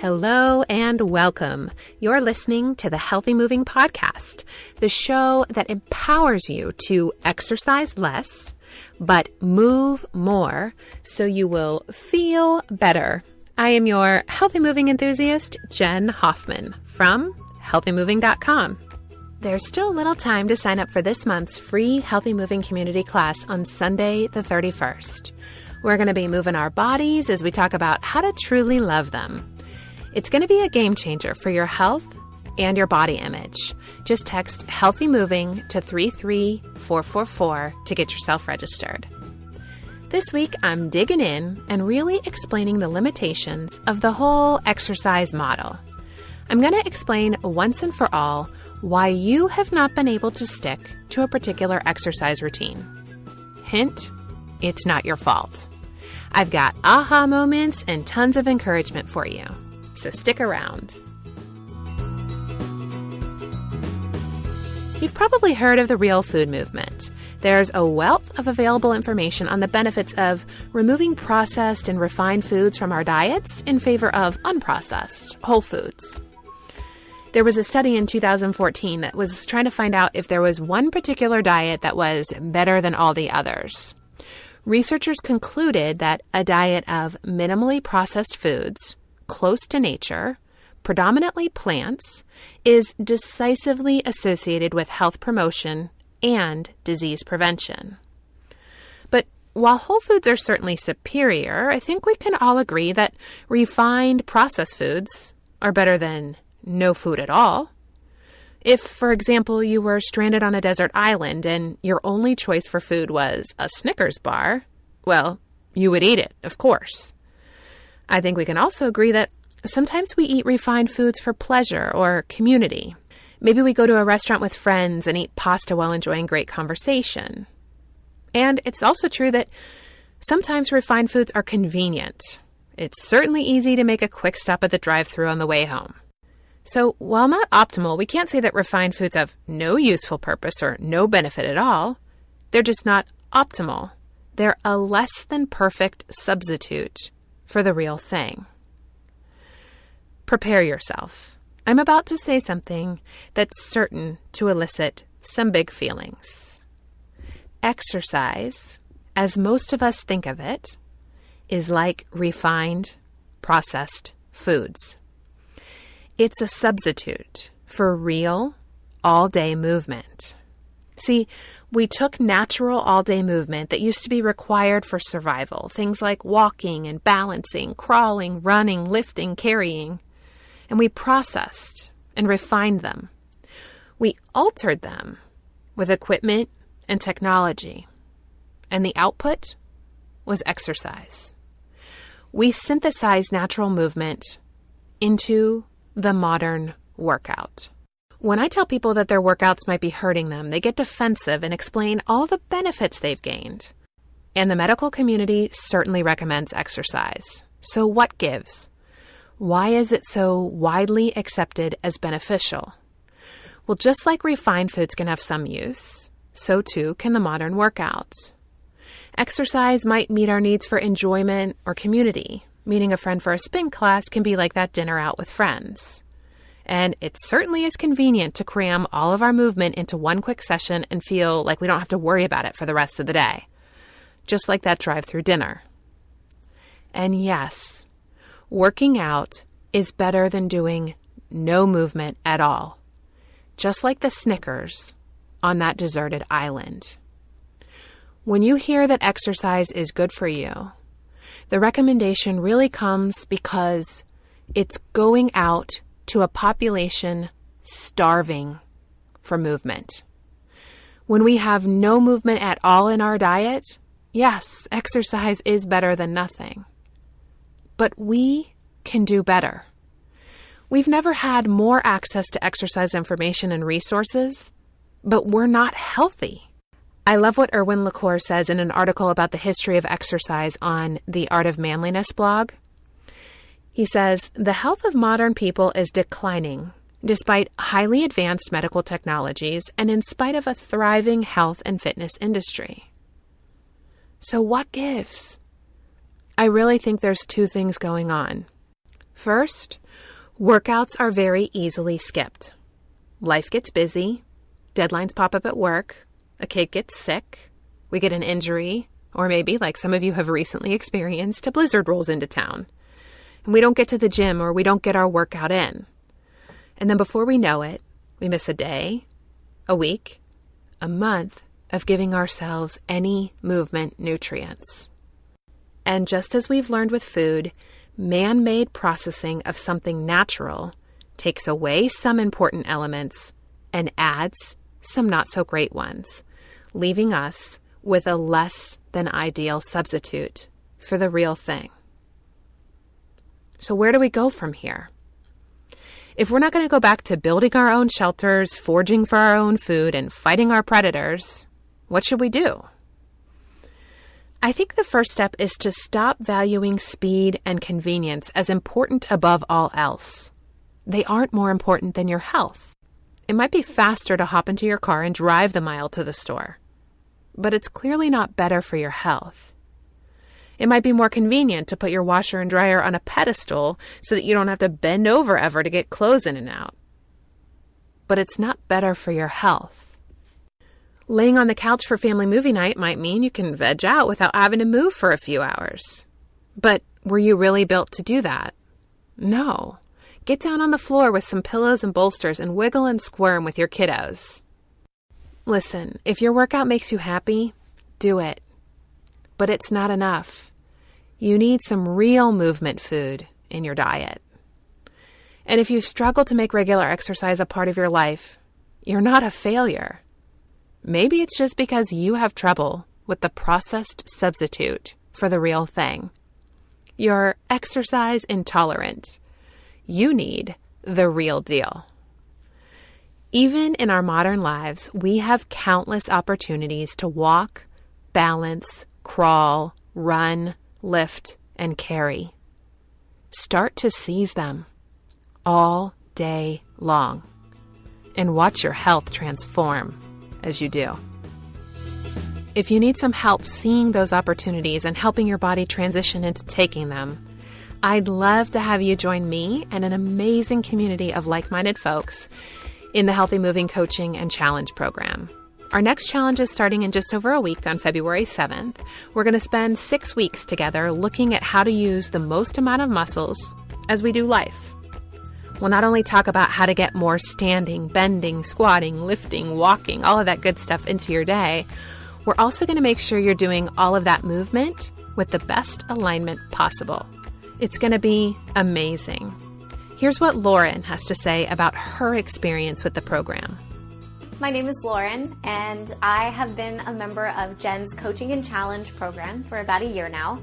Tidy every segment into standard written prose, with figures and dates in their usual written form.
Hello and welcome. You're listening to the Healthy Moving Podcast, the show that empowers you to exercise less, but move more so you will feel better. I am your healthy moving enthusiast, Jen Hoffman from healthymoving.com. There's still a little time to sign up for this month's free Healthy Moving community class on Sunday the 31st. We're going to be moving our bodies as we talk about how to truly love them. It's going to be a game changer for your health and your body image. Just text Healthy Moving to 33444 to get yourself registered. This week, I'm digging in and really explaining the limitations of the whole exercise model. I'm going to explain once and for all why you have not been able to stick to a particular exercise routine. Hint, it's not your fault. I've got aha moments and tons of encouragement for you. So stick around. You've probably heard of the real food movement. There's a wealth of available information on the benefits of removing processed and refined foods from our diets in favor of unprocessed, whole foods. There was a study in 2014 that was trying to find out if there was one particular diet that was better than all the others. Researchers concluded that a diet of minimally processed foods, close to nature, predominantly plants, is decisively associated with health promotion and disease prevention. But while whole foods are certainly superior, I think we can all agree that refined processed foods are better than no food at all. If, for example, you were stranded on a desert island and your only choice for food was a Snickers bar, well, you would eat it, of course. I think we can also agree that sometimes we eat refined foods for pleasure or community. Maybe we go to a restaurant with friends and eat pasta while enjoying great conversation. And it's also true that sometimes refined foods are convenient. It's certainly easy to make a quick stop at the drive-thru on the way home. So while not optimal, we can't say that refined foods have no useful purpose or no benefit at all. They're just not optimal. They're a less than perfect substitute for the real thing. Prepare yourself. I'm about to say something that's certain to elicit some big feelings. Exercise, as most of us think of it, is like refined, processed foods. It's a substitute for real, all-day movement. See, we took natural all-day movement that used to be required for survival, things like walking and balancing, crawling, running, lifting, carrying, and we processed and refined them. We altered them with equipment and technology, and the output was exercise. We synthesized natural movement into the modern workout. When I tell people that their workouts might be hurting them, they get defensive and explain all the benefits they've gained. And the medical community certainly recommends exercise. So what gives? Why is it so widely accepted as beneficial? Well, just like refined foods can have some use, so too can the modern workout. Exercise might meet our needs for enjoyment or community. Meeting a friend for a spin class can be like that dinner out with friends. And it certainly is convenient to cram all of our movement into one quick session and feel like we don't have to worry about it for the rest of the day. Just like that drive-through dinner. And yes, working out is better than doing no movement at all. Just like the Snickers on that deserted island. When you hear that exercise is good for you, the recommendation really comes because it's going out to a population starving for movement. When we have no movement at all in our diet, yes, exercise is better than nothing. But we can do better. We've never had more access to exercise information and resources, but we're not healthy. I love what Erwin LaCour says in an article about the history of exercise on the Art of Manliness blog. He says, the health of modern people is declining despite highly advanced medical technologies and in spite of a thriving health and fitness industry. So what gives? I really think there's two things going on. First, workouts are very easily skipped. Life gets busy, deadlines pop up at work, a kid gets sick, we get an injury, or maybe, like some of you have recently experienced, a blizzard rolls into town. And we don't get to the gym or we don't get our workout in. And then before we know it, we miss a day, a week, a month of giving ourselves any movement nutrients. And just as we've learned with food, man-made processing of something natural takes away some important elements and adds some not-so-great ones, leaving us with a less than ideal substitute for the real thing. So where do we go from here? If we're not going to go back to building our own shelters, foraging for our own food, and fighting our predators, what should we do? I think the first step is to stop valuing speed and convenience as important above all else. They aren't more important than your health. It might be faster to hop into your car and drive the mile to the store, but it's clearly not better for your health. It might be more convenient to put your washer and dryer on a pedestal so that you don't have to bend over ever to get clothes in and out, but it's not better for your health. Laying on the couch for family movie night might mean you can veg out without having to move for a few hours. But were you really built to do that? No. Get down on the floor with some pillows and bolsters and wiggle and squirm with your kiddos. Listen, if your workout makes you happy, do it. But it's not enough. You need some real movement food in your diet. And if you struggle to make regular exercise a part of your life, you're not a failure. Maybe it's just because you have trouble with the processed substitute for the real thing. You're exercise intolerant. You need the real deal. Even in our modern lives, we have countless opportunities to walk, balance, crawl, run, lift, and carry. Start to seize them all day long and watch your health transform as you do. If you need some help seeing those opportunities and helping your body transition into taking them, I'd love to have you join me and an amazing community of like-minded folks in the Healthy Moving Coaching and Challenge program. Our next challenge is starting in just over a week on February 7th. We're going to spend 6 weeks together looking at how to use the most amount of muscles as we do life. We'll not only talk about how to get more standing, bending, squatting, lifting, walking, all of that good stuff into your day, we're also going to make sure you're doing all of that movement with the best alignment possible. It's going to be amazing. Here's what Lauren has to say about her experience with the program. My name is Lauren, and I have been a member of Jen's Coaching and Challenge program for about a year now.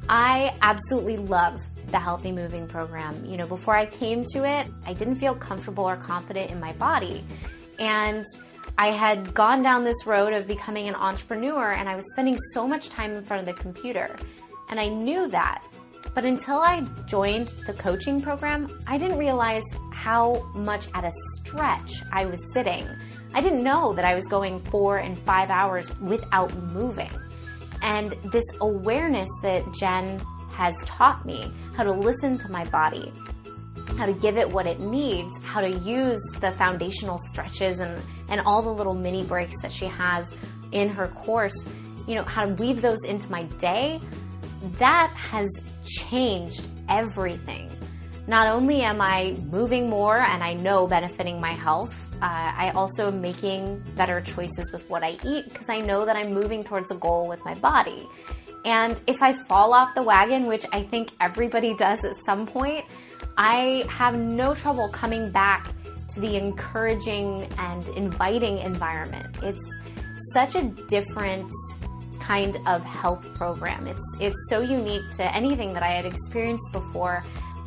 I absolutely love the Healthy Moving program. You know, before I came to it, I didn't feel comfortable or confident in my body. And I had gone down this road of becoming an entrepreneur, and I was spending so much time in front of the computer. And I knew that. But until I joined the coaching program, I didn't realize how much at a stretch I was sitting. I didn't know that I was going 4 and 5 hours without moving. And this awareness that Jen has taught me, how to listen to my body, how to give it what it needs, how to use the foundational stretches and all the little mini breaks that she has in her course, you know, how to weave those into my day, that has changed everything. Not only am I moving more and I know benefiting my health, I also am making better choices with what I eat because I know that I'm moving towards a goal with my body. And if I fall off the wagon, which I think everybody does at some point, I have no trouble coming back to the encouraging and inviting environment. It's such a different kind of health program. It's so unique to anything that I had experienced before.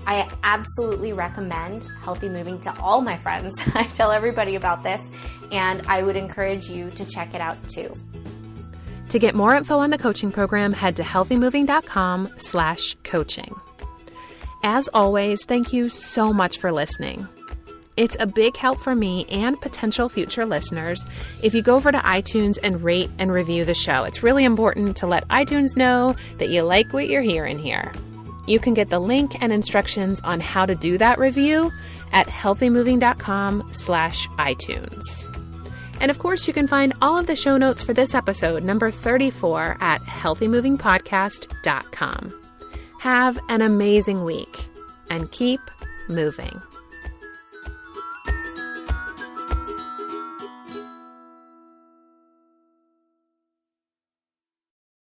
I absolutely recommend Healthy Moving to all my friends. I tell everybody about this, and I would encourage you to check it out too. To get more info on the coaching program, head to healthymoving.com/coaching. As always, thank you so much for listening. It's a big help for me and potential future listeners if you go over to iTunes and rate and review the show. It's really important to let iTunes know that you like what you're hearing here. You can get the link and instructions on how to do that review at healthymoving.com/iTunes. And of course, you can find all of the show notes for this episode, number 34, at healthymovingpodcast.com. Have an amazing week and keep moving.